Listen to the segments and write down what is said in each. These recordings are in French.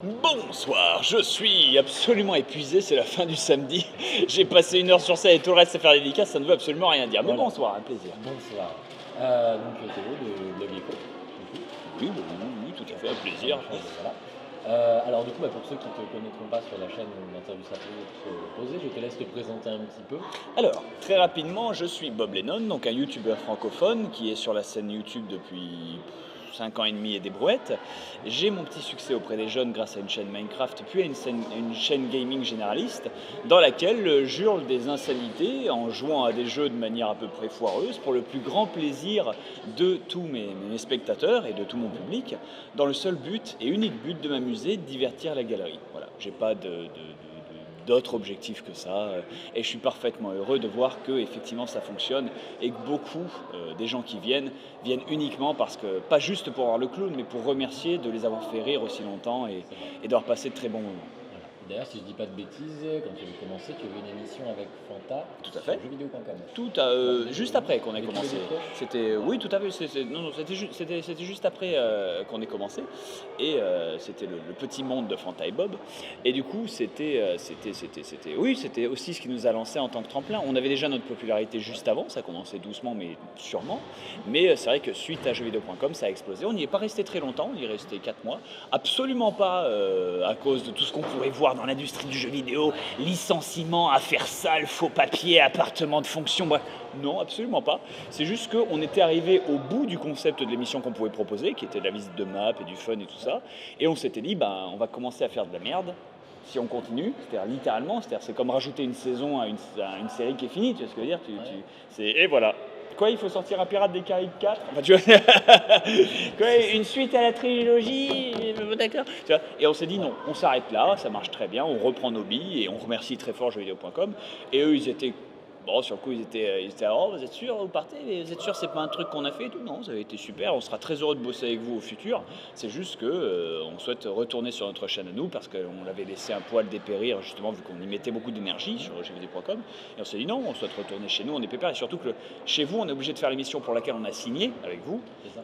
Bonsoir, je suis absolument épuisé, c'est la fin du samedi. J'ai passé 1 heure sur ça et tout le reste à faire des dédicaces, ça ne veut absolument rien dire. Mais Voilà. bonsoir, un plaisir. Bonsoir. Donc Théo de Blog Echo, du coup. Oui, tout à fait, un plaisir. Voilà. Alors du coup, pour ceux qui ne te connaîtront pas sur la chaîne d'Interview ça peut poser, je te laisse te présenter un petit peu. Alors, très rapidement, je suis Bob Lennon, donc un youtubeur francophone qui est sur la scène YouTube depuis 5 ans et demi et des brouettes. J'ai mon petit succès auprès des jeunes grâce à une chaîne Minecraft, puis à une chaîne gaming généraliste, dans laquelle j'hurle des insanités en jouant à des jeux de manière à peu près foireuse, pour le plus grand plaisir de tous mes spectateurs et de tout mon public, dans le seul but et unique but de m'amuser, de divertir la galerie. Voilà, j'ai pas d'autres objectifs que ça, et je suis parfaitement heureux de voir que effectivement ça fonctionne et que beaucoup des gens qui viennent uniquement parce que, pas juste pour voir le clown, mais pour remercier de les avoir fait rire aussi longtemps et d'avoir passé de très bons moments. Voilà. D'ailleurs, si je dis pas de bêtises, quand tu avais commencé, tu avais une émission avec Fanta Tout à fait. sur jeuxvideo.com. Juste après qu'on ait commencé. Oui, tout à fait. C'était juste après qu'on ait commencé, et c'était le petit monde de Fanta et Bob. Et du coup, c'était aussi ce qui nous a lancé en tant que tremplin. On avait déjà notre popularité juste avant, ça commençait doucement mais sûrement. Mais c'est vrai que suite à jeuxvideo.com, ça a explosé. On n'y est pas resté très longtemps, on y est resté 4 mois. Absolument pas à cause de tout ce qu'on pourrait voir dans l'industrie du jeu vidéo, licenciement, affaires sales, faux papiers, appartements de fonction, bref. Non, absolument pas. C'est juste qu'on était arrivé au bout du concept de l'émission qu'on pouvait proposer, qui était de la visite de map et du fun et tout ça. Et on s'était dit, on va commencer à faire de la merde si on continue. C'est-à-dire littéralement, c'est comme rajouter une saison à une série qui est finie, tu vois ce que je veux dire Et voilà. Quoi, il faut sortir un Pirate des Caraïbes 4 enfin, tu vois, quoi, une suite à la trilogie, d'accord, tu vois. Et on s'est dit non, on s'arrête là, ça marche très bien, on reprend nos billes et on remercie très fort jeuxvideo.com. Et eux, ils étaient... Bon, sur le coup, ils étaient oh, vous êtes sûr, vous partez, vous êtes sûr, c'est pas un truc qu'on a fait et tout? Non, ça avait été super, on sera très heureux de bosser avec vous au futur. C'est juste que on souhaite retourner sur notre chaîne à nous parce qu'on l'avait laissé un poil dépérir, justement, vu qu'on y mettait beaucoup d'énergie sur jeuxvideo.com. Et on s'est dit non, on souhaite retourner chez nous, on est pépère. Et surtout que chez vous, on est obligé de faire l'émission pour laquelle on a signé avec vous,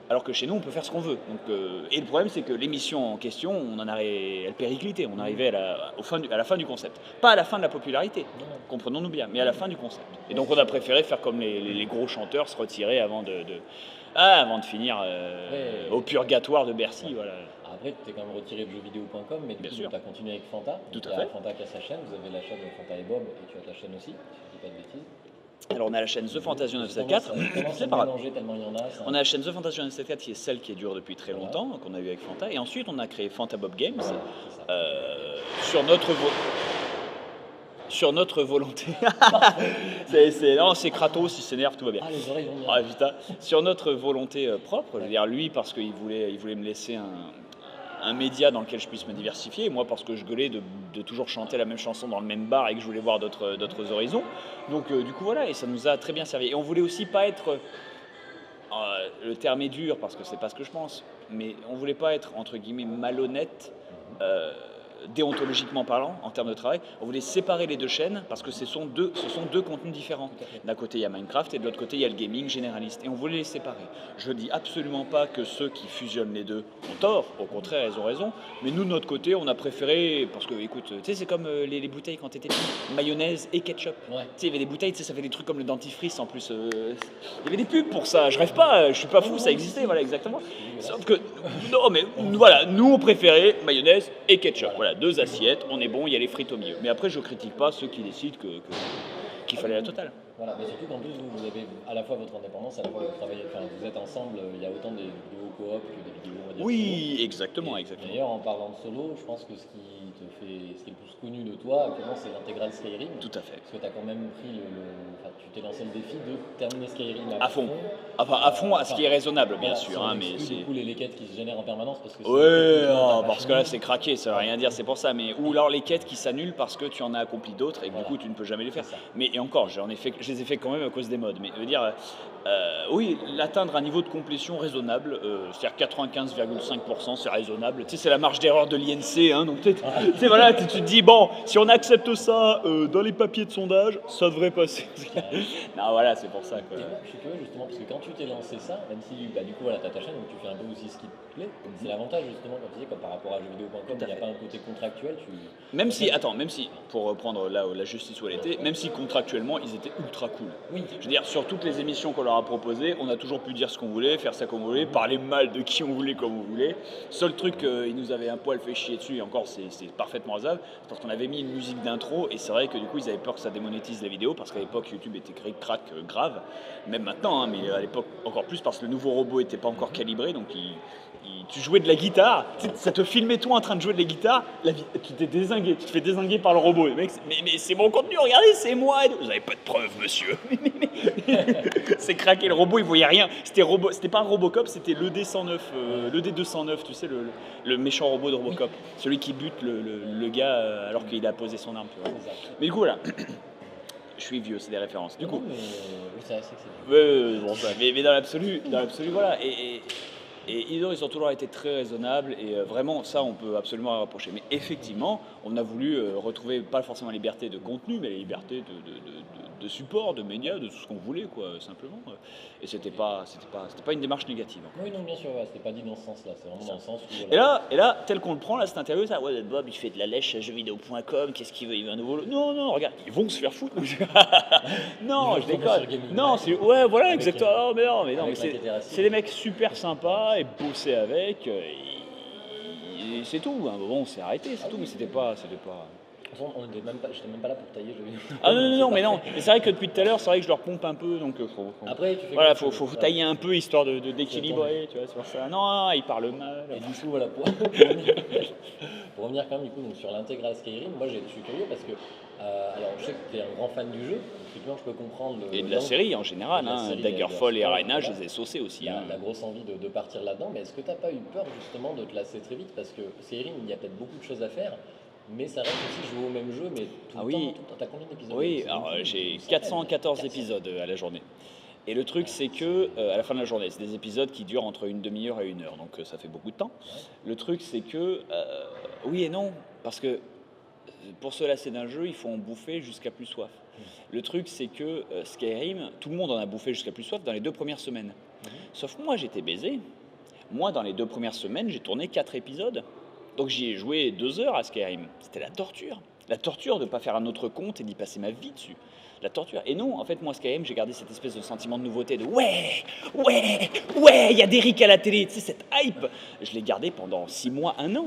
alors que chez nous, on peut faire ce qu'on veut. Donc, et le problème, c'est que l'émission en question, elle périclitait. On arrivait à la fin du concept. Pas à la fin de la popularité, comprenons-nous bien, mais à la fin du concept. Et donc on a préféré faire comme les gros chanteurs, se retirer avant de finir au purgatoire de Bercy. Voilà. Après, tu t'es quand même retiré de jeuxvideo.com, mais du coup, tu as continué avec Fanta. Tout à fait. Fanta qui a sa chaîne, vous avez la chaîne de Fanta et Bob, et tu as ta chaîne aussi, si je dis pas de bêtises. Alors on a la chaîne The Fantasio 974. C'est pas grave. Tellement il y en a. On a la chaîne The Fantasio 974 qui est celle qui dure depuis très longtemps, qu'on a eu avec Fanta. Et ensuite on a créé Fanta Bob Games sur notre volonté. C'est Kratos, il s'énerve, tout va bien. Ah, les oreilles vont bien. Ah, putain. Sur notre volonté propre, je veux dire, lui parce qu'il voulait me laisser un média dans lequel je puisse me diversifier, et moi parce que je gueulais de toujours chanter la même chanson dans le même bar et que je voulais voir d'autres horizons. Donc du coup voilà, et ça nous a très bien servi. Et on voulait aussi pas être, le terme est dur parce que c'est pas ce que je pense, mais on voulait pas être entre guillemets malhonnête. Déontologiquement parlant, en termes de travail, on voulait séparer les deux chaînes parce que ce sont deux contenus différents. D'un côté, il y a Minecraft et de l'autre côté, il y a le gaming généraliste. Et on voulait les séparer. Je dis absolument pas que ceux qui fusionnent les deux ont tort, au contraire, ils ont raison. Mais nous, de notre côté, on a préféré, parce que, écoute, tu sais, c'est comme les bouteilles quand t'étais petit, mayonnaise et ketchup. Tu sais, il y avait des bouteilles, tu sais, ça fait des trucs comme le dentifrice en plus. Il y avait des pubs pour ça, je rêve pas, je suis pas fou, ça existait, voilà, exactement. Sauf que, non, mais voilà, nous, on préférait mayonnaise et ketchup. Voilà. 2 assiettes, on est bon, il y a les frites au milieu. Mais après, je critique pas ceux qui décident qu'il fallait la totale. Voilà, mais surtout qu'en plus, vous avez à la fois votre indépendance, à la fois vous travaillez, vous êtes ensemble, il y a autant des vidéos coop que des vidéos, on va dire. Oui, exactement. D'ailleurs, en parlant de solo, je pense que ce qui est le plus connu de toi, actuellement, c'est l'intégrale Skyrim. Tout à fait. Parce que tu as quand même pris tu t'es lancé le défi de terminer Skyrim à fond. Enfin, à fond, à ce qui est raisonnable, bien sûr. Mais c'est du coup les quêtes qui se génèrent en permanence parce que. Parce que là, c'est craqué, ça veut rien dire, c'est pour ça. Mais ou alors les quêtes qui s'annulent parce que tu en as accompli d'autres et que du coup, tu ne peux jamais les faire. Mais et encore, je les ai fait quand même à cause des mods. Mais je veux dire, oui, l'atteindre un niveau de complétion raisonnable, c'est-à-dire 95,5%, c'est raisonnable. Tu sais, c'est la marge d'erreur de l'INC, hein, donc tu sais, voilà, tu te dis, bon, si on accepte ça dans les papiers de sondage, ça devrait passer. Non, voilà, c'est pour ça. Quoi. Et moi, je suis curieux justement, parce que quand tu t'es lancé ça, même si du coup, voilà, t'as ta chaîne, donc tu fais un peu aussi ce qui te plaît, c'est l'avantage justement, comme tu dis, comme par rapport à jeuxvideo.com, il n'y a pas un côté contractuel, Même si, pour reprendre là où la justice où elle était, même si contractuellement ils étaient ultra cool. Oui. Je veux dire, sur toutes les émissions qu'on leur a proposées, on a toujours pu dire ce qu'on voulait, faire ça comme on voulait, parler mal de qui on voulait comme on voulait. Seul truc, ils nous avaient un poil fait chier dessus, et encore c'est parfaitement raisonnable, parce qu'on avait mis une musique d'intro, et c'est vrai que du coup ils avaient peur que ça démonétise la vidéo, parce qu'à l'époque YouTube était crack grave, même maintenant, hein, mais à l'époque encore plus parce que le nouveau robot n'était pas encore calibré, donc tu jouais de la guitare, ça te filmait toi en train de jouer de la guitare, tu t'es dézingué, tu te fais dézinguer par le robot. Le mec, mais c'est mon contenu, regardez, c'est moi. Vous n'avez pas de preuves, monsieur. C'est craqué, le robot, il voyait rien. C'était pas un Robocop, c'était l'ED-109, l'ED-209, tu sais, le méchant robot de Robocop. Celui qui bute le gars alors qu'il a posé son arme. Tu vois. Mais du coup, voilà. Je suis vieux, c'est des références. Du coup. Mais c'est que c'est Bon, ça, mais dans l'absolu, voilà. Et ils ont toujours été très raisonnables et vraiment ça on peut absolument leur reprocher. Mais effectivement, on a voulu retrouver pas forcément la liberté de contenu, mais la liberté de support, de médias, de tout ce qu'on voulait quoi, simplement. Et c'était pas une démarche négative. Oui, non, bien sûr, ouais, c'était pas dit dans ce sens-là, c'est vraiment dans le sens où... Voilà. Et là, tel qu'on le prend, là, cette interview, ça, ouais, Bob, il fait de la lèche à jeuxvideo.com, qu'est-ce qu'il veut, il veut un nouveau... Non, regarde, ils vont se faire foutre. Non, je déconne. Non, c'est... Ouais, voilà, exactement. Mais non, c'est des mecs super sympas et bosser avec, et c'est tout. À un moment, on s'est arrêté, c'est tout, mais c'était pas... J'étais même pas là pour tailler jeux vidéo. Ah non. Mais c'est vrai que depuis tout à l'heure, c'est vrai que je leur pompe un peu, donc après, tu fais voilà, faut tailler un peu histoire d'équilibrer, tu vois, c'est pour ça. Non, il parle mal. Et du coup, voilà, pour revenir quand même du coup, donc, sur l'intégrale Skyrim, moi je suis curieux parce que, alors je sais que tu es un grand fan du jeu, effectivement je peux comprendre et de la série en général, hein, Daggerfall et Arena, je les ai saucés aussi. La grosse envie de partir là-dedans, mais est-ce que tu n'as pas eu peur justement de te lasser très vite parce que Skyrim, il y a peut-être beaucoup de choses à faire. Mais ça reste aussi jouer au même jeu, mais tout le temps. T'as combien d'épisodes? Oui, alors j'ai 414 épisodes à la journée. Et le truc, c'est que à la fin de la journée, c'est des épisodes qui durent entre une demi-heure et 1 heure, donc ça fait beaucoup de temps. Ouais. Le truc, c'est que oui et non, parce que pour se lasser d'un jeu, il faut en bouffer jusqu'à plus soif. Le truc, c'est que Skyrim, tout le monde en a bouffé jusqu'à plus soif dans les 2 premières semaines. Sauf que moi, j'étais baisé. Moi, dans les 2 premières semaines, j'ai tourné 4 épisodes. Donc j'y ai joué 2 heures à Skyrim. C'était la torture. La torture de ne pas faire un autre compte et d'y passer ma vie dessus. La torture. Et non, en fait, moi, Skyrim, j'ai gardé cette espèce de sentiment de nouveauté, de ouais, il y a d'Eric à la télé, tu sais, cette hype. Je l'ai gardé pendant 6 mois, 1 an.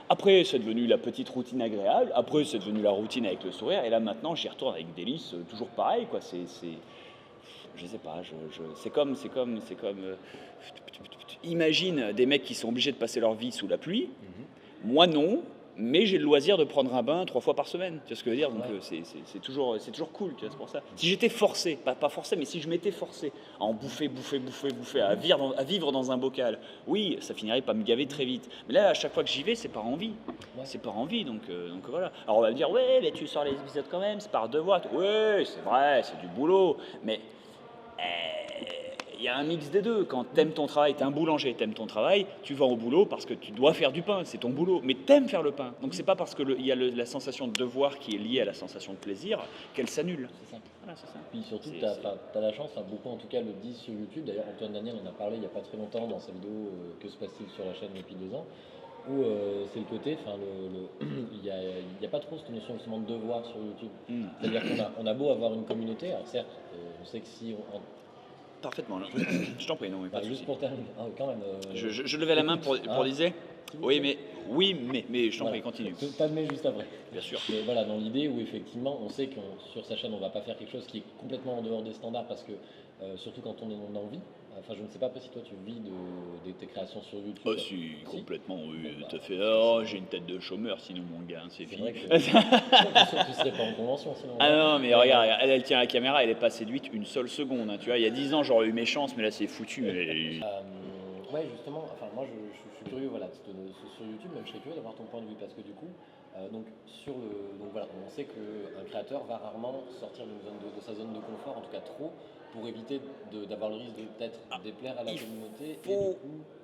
Après, c'est devenu la petite routine agréable. Après, c'est devenu la routine avec le sourire. Et là, maintenant, j'y retourne avec délice. Toujours pareil, quoi. Je sais pas, c'est comme imagine des mecs qui sont obligés de passer leur vie sous la pluie. Moi non, mais j'ai le loisir de prendre un bain 3 fois par semaine. Tu vois ce que je veux dire? Donc c'est toujours cool, tu vois, c'est pour ça. Si j'étais forcé, pas forcé, mais si je m'étais forcé à en bouffer, à vivre dans un bocal, oui, ça finirait par me gaver très vite. Mais là, à chaque fois que j'y vais, c'est par envie. C'est par envie, donc voilà. Alors on va me dire, ouais, mais tu sors les épisodes quand même, c'est par devoir. Ouais, c'est vrai, c'est du boulot, mais il y a un mix des deux. Quand t'aimes ton travail, t'es un boulanger, t'aimes ton travail, tu vas au boulot parce que tu dois faire du pain, c'est ton boulot. Mais t'aimes faire le pain. Donc c'est pas parce qu'il y a la sensation de devoir qui est liée à la sensation de plaisir qu'elle s'annule. C'est ça. Voilà, c'est ça. Puis surtout, t'as la chance, beaucoup en tout cas le disent sur YouTube. D'ailleurs, Antoine Daniel en a parlé il n'y a pas très longtemps dans sa vidéo Que se passe-t-il sur la chaîne depuis 2 ans, où c'est le côté, il n'y a pas trop cette notion justement de devoir sur YouTube. C'est-à-dire qu'on a beau avoir une communauté, alors certes, on sait que si Parfaitement, je t'en prie, non, mais pas de juste souci. pour terminer, quand même. Je levais la main pour dire. Oui, mais je t'en prie, continue. T'admets juste après. Bien sûr. Mais voilà, dans l'idée où effectivement, on sait que sur sa chaîne, on va pas faire quelque chose qui est complètement en dehors des standards parce que, surtout quand on en a envie. Enfin, je ne sais pas si toi tu vis de tes créations sur YouTube. Ah si, complètement, oui, tout à fait. Oh, j'ai une tête de chômeur sinon, mon gars, c'est fini. Vrai que, tu serais pas en convention sinon. Ah non, mais regarde, elle tient la caméra, elle est pas séduite une seule seconde. Hein, tu vois, il y a 10 ans, j'aurais eu mes chances, mais là, c'est foutu. Ouais, justement, enfin, moi, je suis curieux, voilà, sur YouTube, même je serais curieux d'avoir ton point de vue, parce que du coup, Donc voilà, on sait qu'un créateur va rarement sortir de sa zone de confort, en tout cas trop, pour éviter d'avoir le risque de peut-être déplaire à la communauté.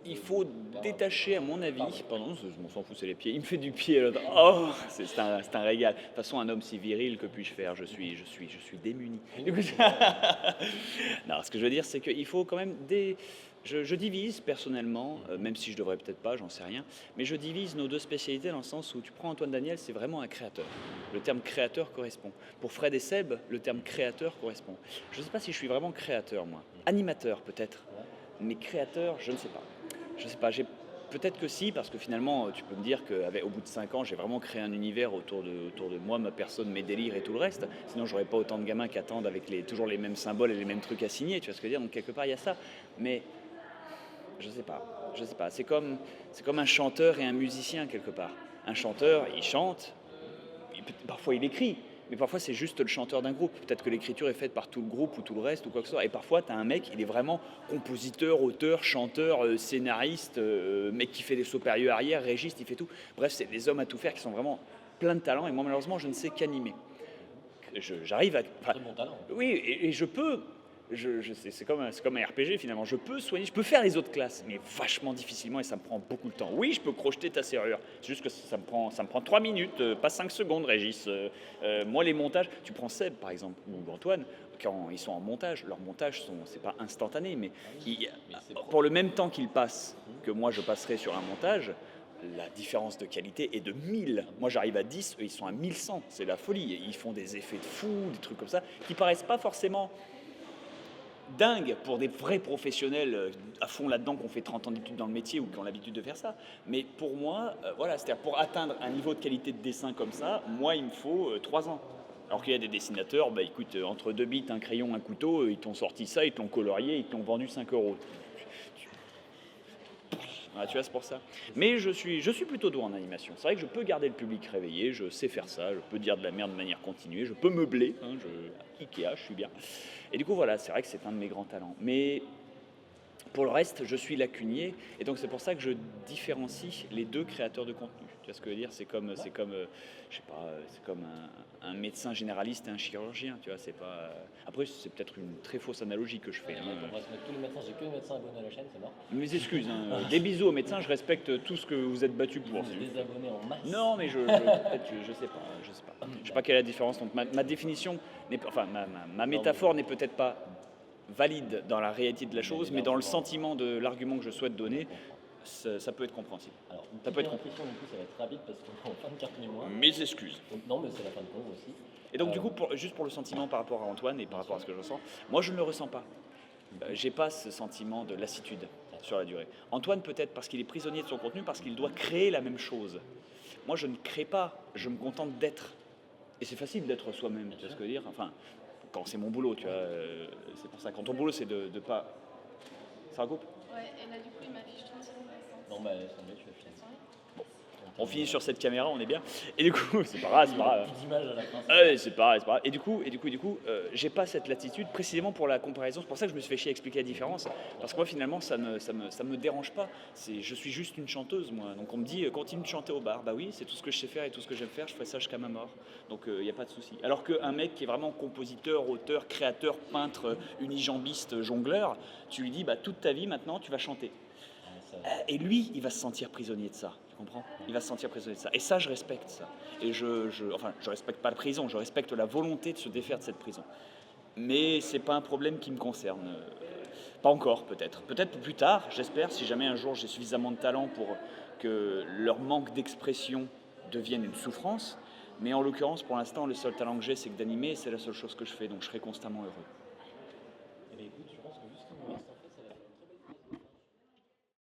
Il faut détacher, à mon avis, pardon, je m'en fous, c'est les pieds, il me fait du pied, l'autre. Oh, c'est un régal. De toute façon, un homme si viril, que puis-je faire? Je suis démuni. Non, ce que je veux dire, c'est qu'il faut quand même je divise personnellement, même si je devrais peut-être pas, j'en sais rien, mais je divise nos deux spécialités dans le sens où tu prends Antoine Daniel, c'est vraiment un créateur. Le terme créateur correspond. Pour Fred et Seb, le terme créateur correspond. Je ne sais pas si je suis vraiment créateur, moi. Animateur, peut-être. Mais créateur, je ne sais pas. Je ne sais pas, peut-être que si, parce que finalement, tu peux me dire qu'au bout de 5 ans, j'ai vraiment créé un univers autour de moi, ma personne, mes délires et tout le reste. Sinon, j'aurais pas autant de gamins qui attendent avec toujours les mêmes symboles et les mêmes trucs à signer, tu vois ce que je veux dire? Donc, quelque part, il y a ça. Mais je sais pas. C'est comme un chanteur et un musicien, quelque part. Un chanteur, il chante, parfois il écrit, mais parfois c'est juste le chanteur d'un groupe. Peut-être que l'écriture est faite par tout le groupe ou tout le reste ou quoi que ce soit. Et parfois, tu as un mec, il est vraiment compositeur, auteur, chanteur, scénariste, mec qui fait des sauts périlleux arrière, régiste, il fait tout. Bref, c'est des hommes à tout faire qui sont vraiment plein de talent. Et moi, malheureusement, je ne sais qu'animer. J'arrive à... Très bon talent. Oui, et je peux... c'est comme un RPG finalement. Je peux soigner, je peux faire les autres classes, mais vachement difficilement et ça me prend beaucoup de temps. Oui, je peux crocheter ta serrure. C'est juste que ça me prend 3 minutes, pas 5 secondes, Régis. Moi, les montages, tu prends Seb par exemple ou Antoine, quand ils sont en montage, leurs montages c'est pas instantané, mais pour le même temps qu'ils passent que moi je passerai sur un montage. La différence de qualité est de 1000. Moi, j'arrive à 10, eux, ils sont à 1100. C'est la folie. Ils font des effets de fou, des trucs comme ça, qui paraissent pas forcément dingue pour des vrais professionnels à fond là-dedans qui ont fait 30 ans d'études dans le métier ou qui ont l'habitude de faire ça. Mais pour moi, voilà, c'est-à-dire pour atteindre un niveau de qualité de dessin comme ça, moi, il me faut 3 ans. Alors qu'il y a des dessinateurs, écoute, entre 2 bits, un crayon, un couteau, ils t'ont sorti ça, ils t'ont colorié, ils t'ont vendu 5 €. Ah, tu vois, c'est pour ça. Mais je suis plutôt doué en animation. C'est vrai que je peux garder le public réveillé, je sais faire ça, je peux dire de la merde de manière continue, je peux meubler, Ikea, je suis bien. Et du coup, voilà, c'est vrai que c'est un de mes grands talents. Mais pour le reste, je suis lacunier, et donc c'est pour ça que je différencie les deux créateurs de contenu. Tu vois ce que je veux dire? C'est comme je sais pas, c'est comme un médecin généraliste et un chirurgien. Tu vois, c'est pas. Après, c'est peut-être une très fausse analogie que je fais. On va se mettre tous les médecins. J'ai que les médecins abonnés à la chaîne, c'est mort. Mes excuses. Des bisous aux médecins. Je respecte tout ce que vous êtes battus pour. Vous êtes désabonnés en masse. Non, mais je sais pas. Je sais pas quelle est la différence. Donc ma définition n'est pas, enfin ma métaphore n'est peut-être pas valide dans la réalité de la chose, mais dans le sentiment de l'argument que je souhaite donner, ça peut être compréhensible. Alors, ça peut être compréhensible. Du coup, ça va être rapide parce qu'on est en fin de carte mémoire. Mes excuses. Donc, non, mais c'est la fin de compte aussi. Et donc, du coup, juste pour le sentiment par rapport à Antoine et par rapport à ce que je ressens, moi, je ne le ressens pas. J'ai pas ce sentiment de lassitude sur la durée. Antoine, peut-être parce qu'il est prisonnier de son contenu, parce qu'il doit créer la même chose. Moi, je ne crée pas, je me contente d'être. Et c'est facile d'être soi-même, tu vois ce que je veux dire? Enfin, quand c'est mon boulot, tu vois, c'est pour ça. Quand ton boulot, c'est de pas... Ça recoupe? Ouais, et là, du coup, il m'affiche 30 secondes restantes. Non, bah, ça me met, tu vas finir. On finit sur cette caméra, on est bien. Et du coup, c'est pas grave, c'est pas grave. Plus d'image à la fin. C'est pas grave. Et du coup, j'ai pas cette latitude précisément pour la comparaison. C'est pour ça que je me suis fait chier à expliquer la différence. Parce que moi, finalement, ça me dérange pas. Je suis juste une chanteuse, moi. Donc on me dit, continue de chanter au bar. Bah oui, c'est tout ce que je sais faire et tout ce que j'aime faire. Je ferai ça jusqu'à ma mort. Donc il n'y a pas de souci. Alors qu'un mec qui est vraiment compositeur, auteur, créateur, peintre, unijambiste, jongleur, tu lui dis, toute ta vie maintenant, tu vas chanter. Et lui, il va se sentir prisonnier de ça. Tu comprends? Il va se sentir prisonnier de ça. Et ça, je respecte ça. Et je respecte pas la prison, je respecte la volonté de se défaire de cette prison. Mais c'est pas un problème qui me concerne. Pas encore, peut-être. Peut-être plus tard, j'espère, si jamais un jour j'ai suffisamment de talent pour que leur manque d'expression devienne une souffrance. Mais en l'occurrence, pour l'instant, le seul talent que j'ai, c'est que d'animer, et c'est la seule chose que je fais. Donc je serai constamment heureux.